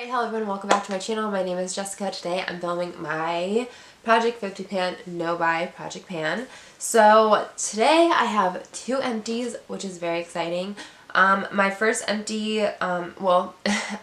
Alright, hello everyone, welcome back to my channel. My name is Jessica. Today I'm filming my Project 50 pan no buy project pan. So today I have two empties, which is very exciting. My first empty, well,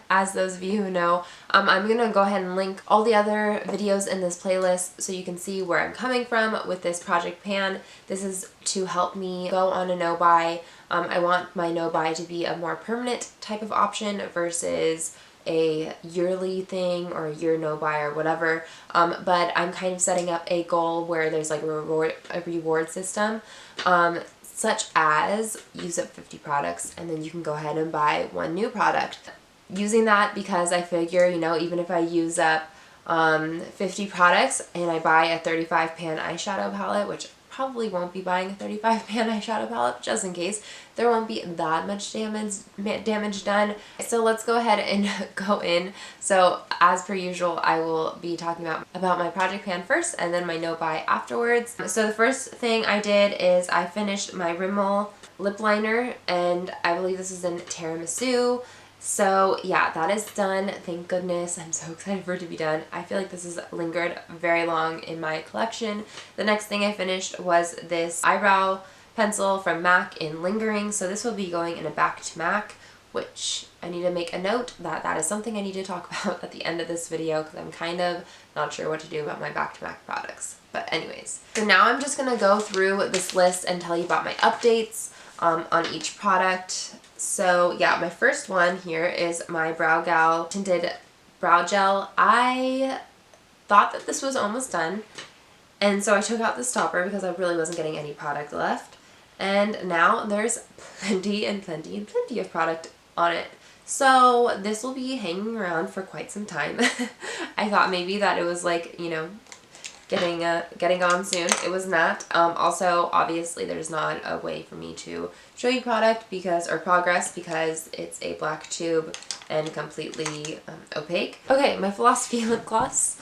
as those of you who know, I'm going to go ahead and link all the other videos in this playlist so you can see where I'm coming from with this project pan. This is to help me go on a no buy. I want my no buy to be a more permanent type of option versus a yearly thing or a year no buy or whatever, but I'm kind of setting up a goal where there's like a reward system, such as use up 50 products and then you can go ahead and buy one new product. Using that because I figure, you know, even if I use up 50 products and I buy a 35 pan eyeshadow palette, which probably won't be buying a 35 pan eyeshadow palette just in case, there won't be that much damage done. So let's go ahead and go in. So as per usual, I will be talking about my project pan first and then my no buy afterwards. So the first thing I did is I finished my Rimmel lip liner, and I believe this is in Tiramisu. So yeah, that is done. Thank goodness. I'm so excited for it to be done. I feel like this has lingered very long in my collection. The next thing I finished was this eyebrow pencil from MAC in Lingering. So this will be going in a back to MAC, which I need to make a note that that is something I need to talk about at the end of this video because I'm kind of not sure what to do about my back to MAC products. But anyways, so now I'm just going to go through this list and tell you about my updates on each product. So yeah, my first one here is my Brow Gal Tinted Brow Gel. I thought that this was almost done, and so I took out the stopper because I really wasn't getting any product left. And now there's plenty and plenty and plenty of product on it. So this will be hanging around for quite some time. I thought maybe that it was like, you know, getting on soon. It was not. Also, obviously, there's not a way for me to show you product or progress because it's a black tube and completely opaque. Okay, my Philosophy lip gloss.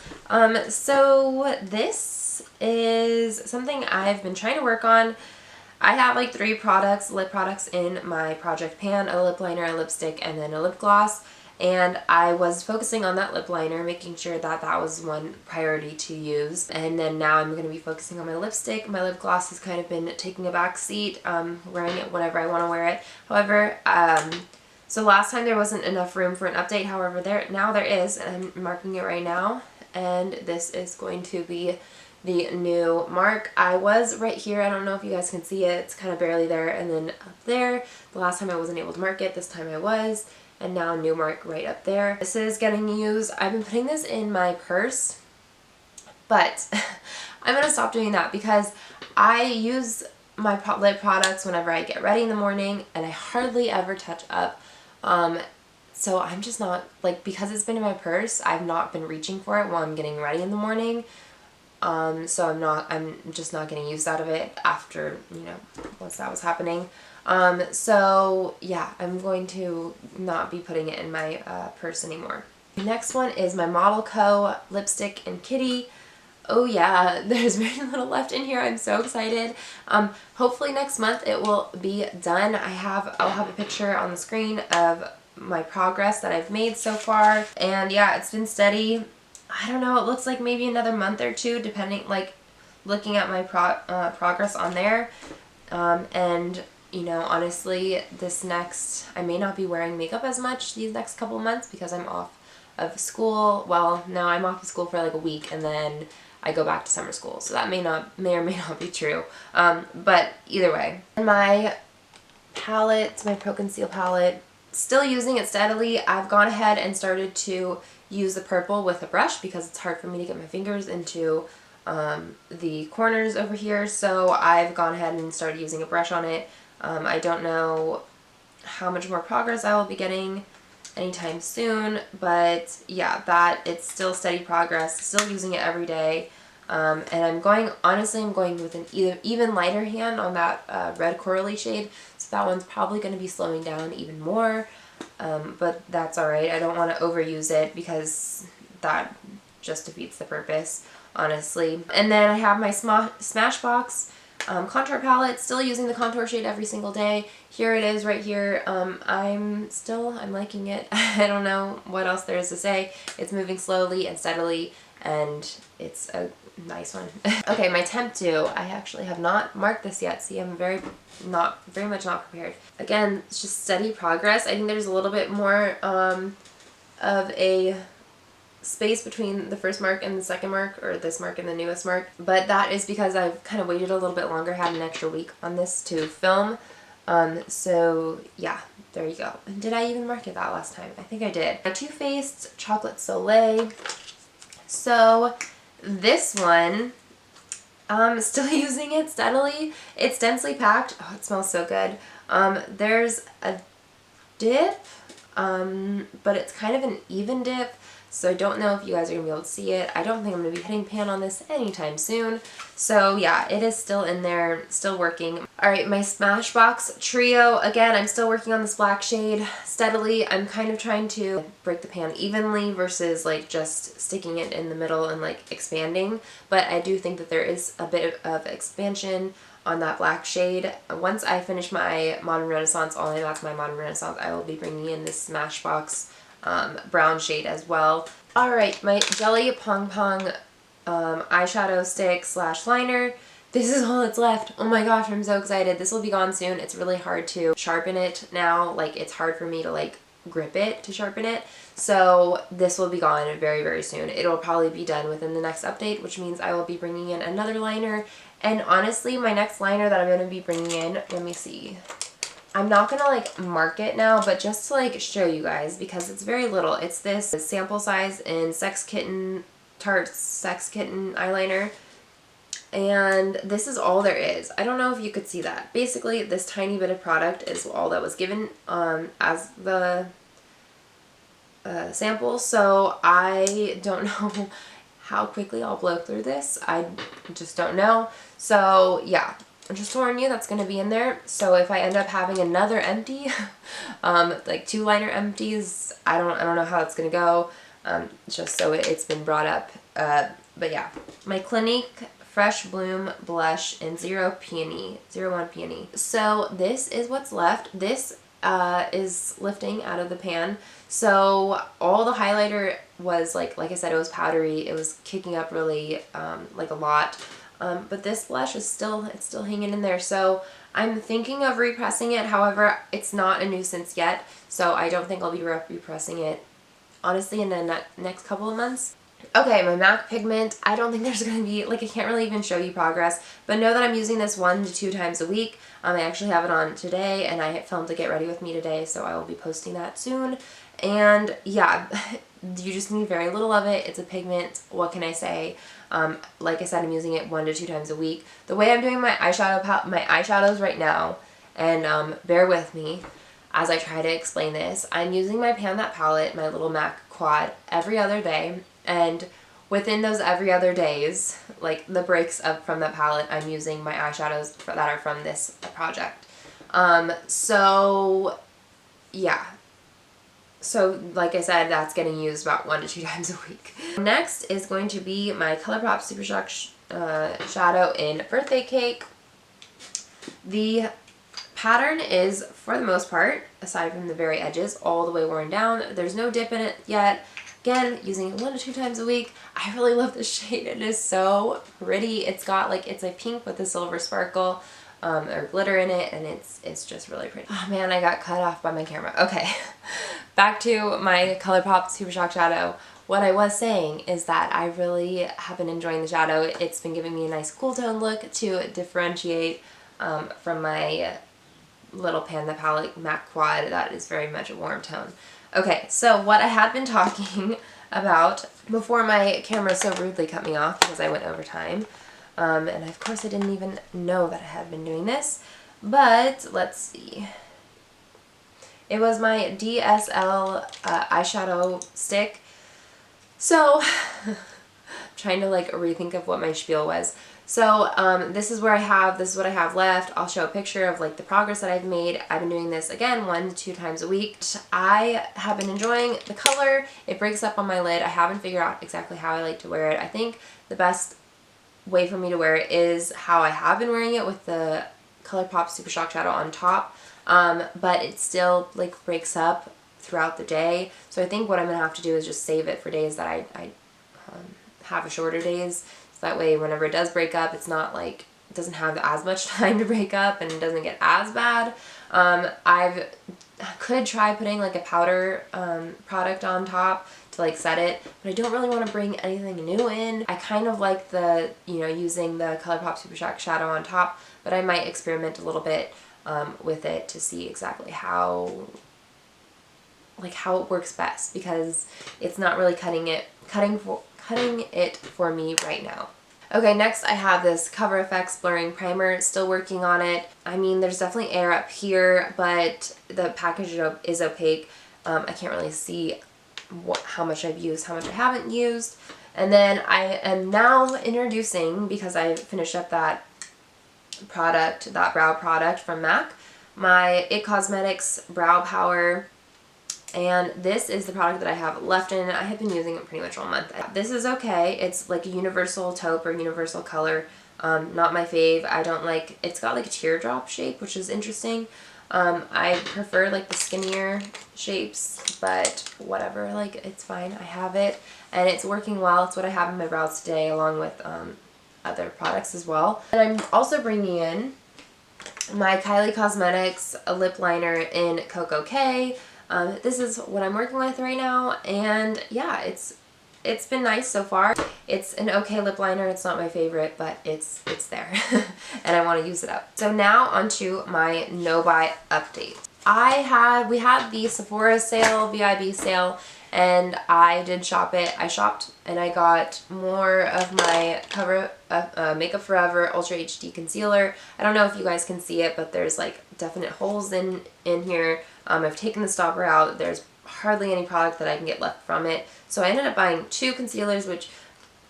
So this is something I've been trying to work on. I have like 3 lip products in my project pan: a lip liner, a lipstick, and then a lip gloss. And I was focusing on that lip liner, making sure that that was one priority to use. And then now I'm going to be focusing on my lipstick. My lip gloss has kind of been taking a back seat, wearing it whenever I want to wear it. However, so last time there wasn't enough room for an update. However, now there is, and I'm marking it right now. And this is going to be the new mark. I was right here. I don't know if you guys can see it. It's kind of barely there. And then up there, the last time I wasn't able to mark it. This time I was. And now new mark right up there. This is getting used. I've been putting this in my purse, but I'm going to stop doing that because I use my lip products whenever I get ready in the morning and I hardly ever touch up. So I'm just not, like, because it's been in my purse, I've not been reaching for it while I'm getting ready in the morning. So I'm just not getting use out of it after, you know, once that was happening. So yeah, I'm going to not be putting it in my purse anymore. The next one is my Model Co. lipstick in Kitty. Oh yeah, there's very little left in here. I'm so excited. Hopefully next month it will be done. I'll have a picture on the screen of my progress that I've made so far. And yeah, it's been steady. I don't know, it looks like maybe another month or two, depending, like, looking at my progress on there. And you know, honestly, I may not be wearing makeup as much these next couple of months because I'm off of school. Well, no, I'm off of school for like a week and then I go back to summer school. So that may or may not be true. But either way. And my palette, my Pro Conceal palette, still using it steadily. I've gone ahead and started to use the purple with a brush because it's hard for me to get my fingers into the corners over here. So I've gone ahead and started using a brush on it. I don't know how much more progress I will be getting anytime soon, but yeah, it's still steady progress, still using it every day. And I'm going with an even lighter hand on that red corally shade, so that one's probably going to be slowing down even more, but that's alright. I don't want to overuse it because that just defeats the purpose, honestly. And then I have my Smashbox contour palette. Still using the contour shade every single day. Here it is right here. I'm liking it. I don't know what else there is to say. It's moving slowly and steadily, and it's a nice one. Okay, my temp due. I actually have not marked this yet. See, I'm very much not prepared. Again, it's just steady progress. I think there's a little bit more of a space between the first mark and the second mark, or this mark and the newest mark, but that is because I've kind of waited a little bit longer, had an extra week on this to film. So yeah, there you go. Did I even mark it that last time? I think I did. My Too Faced Chocolate Soleil. So this one, still using it steadily. It's densely packed. Oh, it smells so good. There's a dip, but it's kind of an even dip, so I don't know if you guys are going to be able to see it. I don't think I'm going to be hitting pan on this anytime soon. So yeah, it is still in there, still working. Alright, my Smashbox Trio. Again, I'm still working on this black shade steadily. I'm kind of trying to break the pan evenly versus like just sticking it in the middle and like expanding. But I do think that there is a bit of expansion on that black shade. Once I finish my Modern Renaissance, all I got my Modern Renaissance, I will be bringing in this Smashbox brown shade as well. Alright, my Jelly Pong Pong eyeshadow stick slash liner. This is all that's left. Oh my gosh, I'm so excited. This will be gone soon. It's really hard to sharpen it now. Like, it's hard for me to like grip it to sharpen it. So this will be gone very, very soon. It'll probably be done within the next update, which means I will be bringing in another liner. And honestly, my next liner that I'm going to be bringing in, let me see. I'm not going to like mark it now, but just to like show you guys, because it's very little. It's this sample size in Sex Kitten, Tarte Sex Kitten eyeliner. And this is all there is. I don't know if you could see that. Basically, this tiny bit of product is all that was given as the sample. So I don't know how quickly I'll blow through this. I just don't know. So yeah, just to warn you, that's going to be in there. So if I end up having another empty, like 2 liner empties, I don't know how it's going to go. Just so it's been brought up. But yeah, my Clinique Fresh Bloom Blush in 01 Peony. So this is what's left. This is lifting out of the pan. So all the highlighter was like I said, it was powdery. It was kicking up really like a lot. But this blush is still hanging in there. So I'm thinking of repressing it. However, it's not a nuisance yet. So I don't think I'll be repressing it, honestly, in the next couple of months. Okay, my MAC pigment, I don't think there's going to be, like, I can't really even show you progress, but know that I'm using this 1 to 2 times a week. I actually have it on today, and I filmed to get ready with me today, so I will be posting that soon. And yeah, you just need very little of it. It's a pigment. What can I say? Like I said, I'm using it 1 to 2 times a week. The way I'm doing my eyeshadows right now, and bear with me as I try to explain this, I'm using my Pan That palette, my little MAC quad, every other day. And within those every other days, like the breaks up from that palette, I'm using my eyeshadows that are from this project. So yeah. So like I said, that's getting used about 1 to 2 times a week. Next is going to be my ColourPop Super Shock shadow in Birthday Cake. The pattern is, for the most part, aside from the very edges, all the way worn down. There's no dip in it yet. Again, using it 1 to 2 times a week. I really love this shade. It is so pretty. It's got like, it's a pink with a silver sparkle or glitter in it, and it's just really pretty. Oh man, I got cut off by my camera. Okay, back to my ColourPop Super Shock shadow. What I was saying is that I really have been enjoying the shadow. It's been giving me a nice cool tone look to differentiate from my little Pan That palette MAC quad. That is very much a warm tone. Okay, so what I had been talking about before my camera so rudely cut me off because I went over time, and of course I didn't even know that I had been doing this, but let's see. It was my DSL eyeshadow stick. So, I'm trying to like rethink of what my spiel was. So this is what I have left. I'll show a picture of like the progress that I've made. I've been doing this again 1 to 2 times a week. I have been enjoying the color. It breaks up on my lid. I haven't figured out exactly how I like to wear it. I think the best way for me to wear it is how I have been wearing it with the ColourPop Super Shock Shadow on top, but it still like breaks up throughout the day. So I think what I'm going to have to do is just save it for days that I have a shorter days. So that way whenever it does break up, it's not like, it doesn't have as much time to break up and it doesn't get as bad. I could try putting like a powder product on top to like set it, but I don't really want to bring anything new in. I kind of like the, you know, using the ColourPop Super Shock Shadow on top, but I might experiment a little bit with it to see exactly how it works best, because it's not really cutting it for me right now. Okay, next I have this Cover FX Blurring Primer, still working on it. I mean, there's definitely air up here, but the package is opaque. I can't really see how much I've used, how much I haven't used. And then I am now introducing, because I finished up that product, that brow product from MAC, my IT Cosmetics Brow Power. And this is the product that I have left in. I have been using it pretty much all month. This is okay. It's like a universal taupe or universal color. Not my fave. I don't like, it's got like a teardrop shape, which is interesting. I prefer like the skinnier shapes, but whatever, like it's fine. I have it and it's working well. It's what I have in my brows today, along with other products as well. And I'm also bringing in my Kylie Cosmetics lip liner in Cocoa K. This is what I'm working with right now, and yeah, it's been nice so far. It's an okay lip liner. It's not my favorite, but it's there, and I want to use it up. So now onto my no buy update. We had the Sephora sale, VIB sale, and I did shop it. I shopped and I got more of my Makeup Forever Ultra HD Concealer. I don't know if you guys can see it, but there's like definite holes in here. I've taken the stopper out. There's hardly any product that I can get left from it. So I ended up buying 2 concealers, which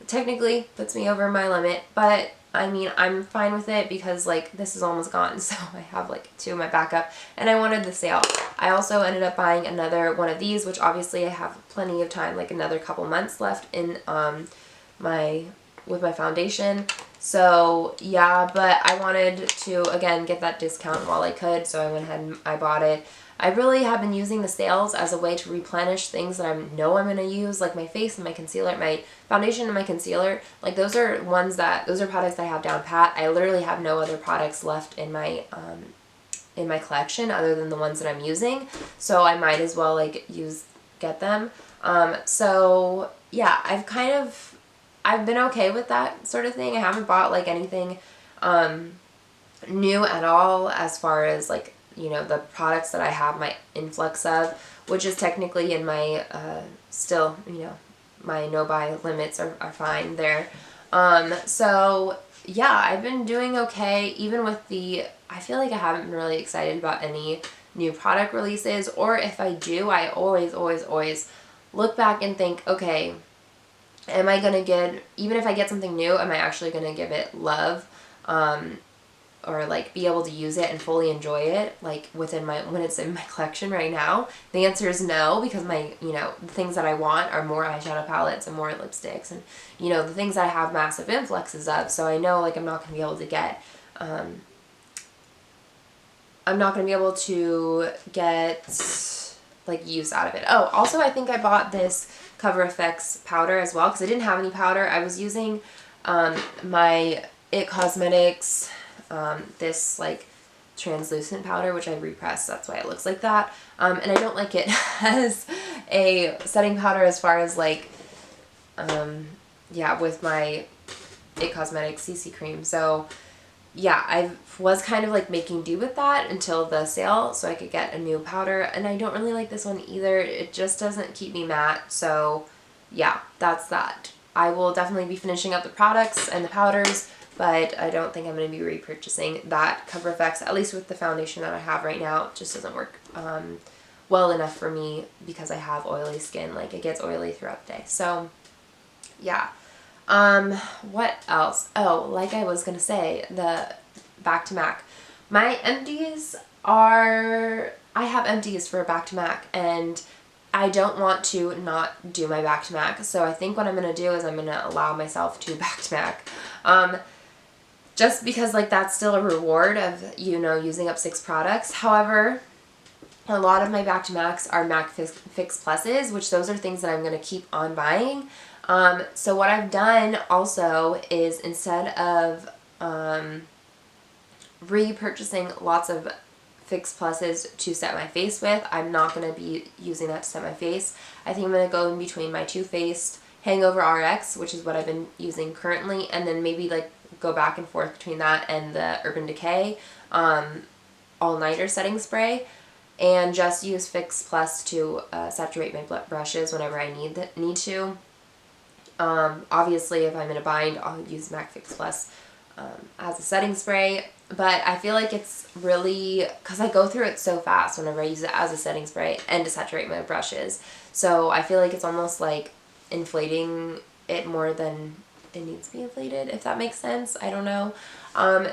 technically puts me over my limit, but I mean, I'm fine with it because like this is almost gone, so I have like 2 in my backup, and I wanted the sale. I also ended up buying another one of these, which obviously I have plenty of time, like another couple months left in with my foundation. So yeah, but I wanted to again get that discount while I could, so I went ahead and I bought it. I really have been using the sales as a way to replenish things that I know I'm going to use, like my face and my concealer, my foundation and my concealer. Like those are products that I have down pat. I literally have no other products left in my collection other than the ones that I'm using. So I might as well like get them. So yeah, I've been okay with that sort of thing. I haven't bought like anything new at all as far as like, you know, the products that I have my influx of, which is technically in my still, you know, my no buy limits are fine there. So yeah, I've been doing okay, even with I feel like I haven't been really excited about any new product releases, or if I do, I always look back and think, okay, am I gonna even if I get something new, am I actually gonna give it love? Or like be able to use it and fully enjoy it like when it's in my collection right now? The answer is no, because the things that I want are more eyeshadow palettes and more lipsticks and, you know, the things I have massive influxes of. So I know like I'm not going to be able to get like use out of it. Oh, also I think I bought this Cover FX powder as well, because I didn't have any powder. I was using my IT Cosmetics this like translucent powder, which I repressed, that's why it looks like that, and I don't like it as a setting powder as far as like yeah, with my IT Cosmetics CC cream. So yeah, I was kind of like making do with that until the sale so I could get a new powder, and I don't really like this one either. It just doesn't keep me matte. So yeah, that's that. I will definitely be finishing up the products and the powders, but I don't think I'm going to be repurchasing that Cover FX, at least with the foundation that I have right now. It just doesn't work well enough for me because I have oily skin. Like it gets oily throughout the day. So yeah. What else? Oh, like I was going to say, back to MAC. My empties I have empties for back to MAC, and I don't want to not do my back to Mac. So I think what I'm going to do is I'm going to allow myself to back to Mac. Just because like that's still a reward of, you know, using up 6 products. However, a lot of my back to Macs are Mac Fix Pluses, which those are things that I'm going to keep on buying. So what I've done also is instead of repurchasing lots of Fix Pluses to set my face with, I'm not going to be using that to set my face. I think I'm going to go in between my Too Faced Hangover RX, which is what I've been using currently, and then maybe like go back and forth between that and the Urban Decay all-nighter setting spray, and just use Fix Plus to saturate my brushes whenever I need to. Obviously, if I'm in a bind, I'll use MAC Fix Plus as a setting spray, but I feel like it's really, because I go through it so fast whenever I use it as a setting spray and to saturate my brushes, so I feel like it's almost like inflating it more than it needs to be inflated, if that makes sense. I don't know.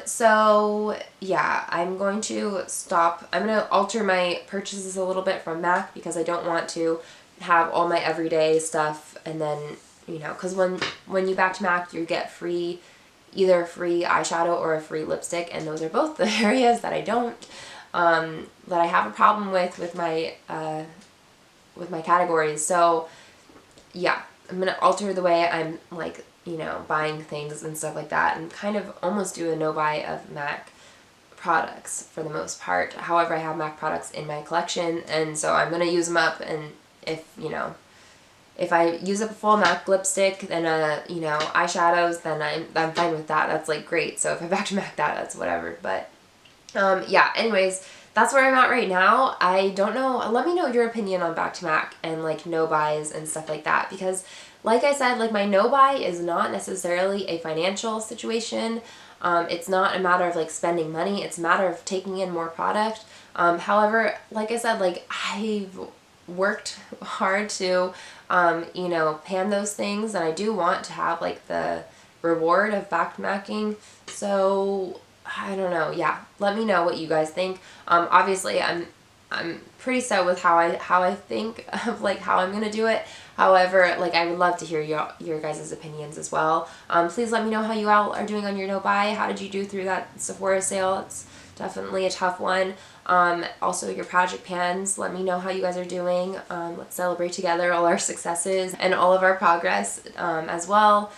So yeah, I'm going to alter my purchases a little bit from MAC because I don't want to have all my everyday stuff and then, you know, because when you back to MAC, you get either a free eyeshadow or a free lipstick, and those are both the areas that I don't, that I have a problem with my categories. So yeah, I'm going to alter the way I'm like, you know, buying things and stuff like that, and kind of almost do a no-buy of MAC products for the most part. However, I have MAC products in my collection, and so I'm going to use them up, and if, you know, if I use up a full MAC lipstick and, you know, eyeshadows, then I'm fine with that. That's, like, great. So if I back to MAC that, that's whatever. But, yeah, anyways, that's where I'm at right now. I don't know. Let me know your opinion on back to MAC and, like, no-buys and stuff like that, because like I said, like, my no-buy is not necessarily a financial situation. It's not a matter of, like, spending money. It's a matter of taking in more product. However, like I said, like, I've worked hard to, you know, pan those things, and I do want to have, like, the reward of back to Macking. So, I don't know. Yeah, let me know what you guys think. Obviously, I'm pretty set with how I think of, like, how I'm gonna do it. However, like, I would love to hear your guys' opinions as well. Please let me know how you all are doing on your no-buy. How did you do through that Sephora sale? It's definitely a tough one. Also, your project pans, let me know how you guys are doing. Let's celebrate together all our successes and all of our progress as well.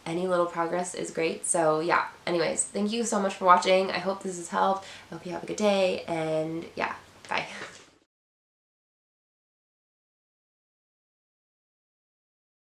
Any little progress is great. So yeah, anyways, thank you so much for watching. I hope this has helped. I hope you have a good day, and yeah, bye.